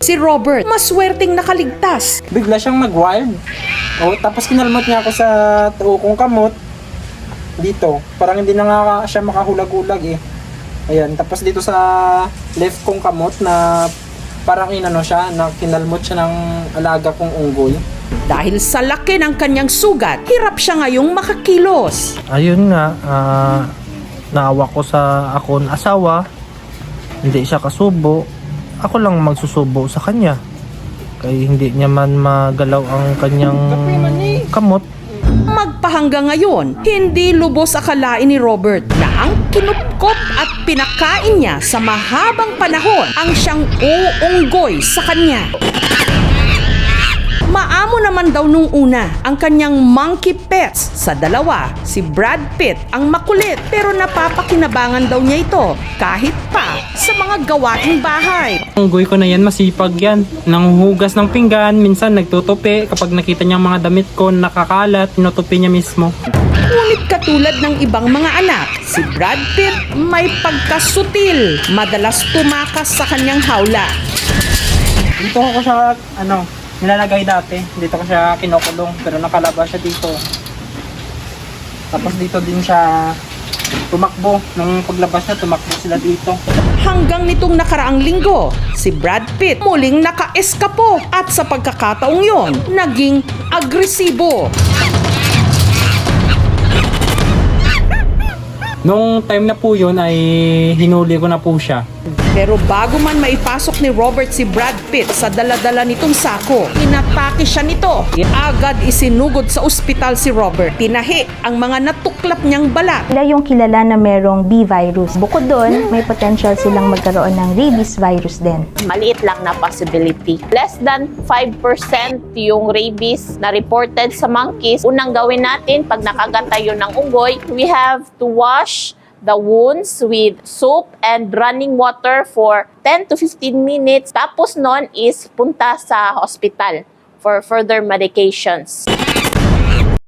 Si Robert, maswerteng nakaligtas. Bigla siyang nag-wild. Tapos kinalmot niya ako sa kong kamot. Dito. Parang hindi na nga siya makahulag-hulag eh. Ayan. Tapos dito sa left kong kamot na parang siya, na kinalmot siya ng alaga kong unggoy. Dahil sa laki ng kanyang sugat, hirap siya ngayong makakilos. Ayun nga, naawa ko sa akong asawa. Hindi siya kasubo. Ako lang magsusubo sa kanya. Kaya hindi niya man magalaw ang kanyang kamot. Magpahanggang ngayon, hindi lubos akalain ni Robert na ang kinupkop at pinakain niya sa mahabang panahon ang siyang uunggoy sa kanya. Maamo naman daw nung una ang kanyang monkey pets. Sa dalawa, si Brad Pitt ang makulit pero napapakinabangan daw niya ito kahit pa sa mga gawaing bahay. Ang unggoy ko na yan, masipag yan. Nanghuhugas ng pinggan, minsan nagtutupi. Kapag nakita niya mga damit ko nakakalat, tinutupi niya mismo. Ngunit katulad ng ibang mga anak, si Brad Pitt may pagkasutil. Madalas tumakas sa kanyang hawla. Dito ko siya, nilalagay dati. Dito ko siya kinukulong, pero nakalabas siya dito. Tapos dito din siya tumakbo. Nung paglabas niya, tumakbo sila dito. Hanggang nitong nakaraang linggo, si Brad Pitt muling naka-eskapo at sa pagkakataong yon, naging agresibo. Nung time na po yun ay hinuli ko na po siya. Pero bago man maipasok ni Robert si Brad Pitt sa dala-dala nitong sako, inatake siya nito. Agad isinugod sa ospital si Robert. Tinahi ang mga natuklap niyang balat. Sila yung kilala na merong B virus. Bukod doon, may potential silang magkaroon ng rabies virus din. Maliit lang na possibility. Less than 5% yung rabies na reported sa monkeys. Unang gawin natin pag nakagat tayo ng unggoy, we have to wash the wounds with soap and running water for 10 to 15 minutes. Tapos nun is punta sa hospital for further medications.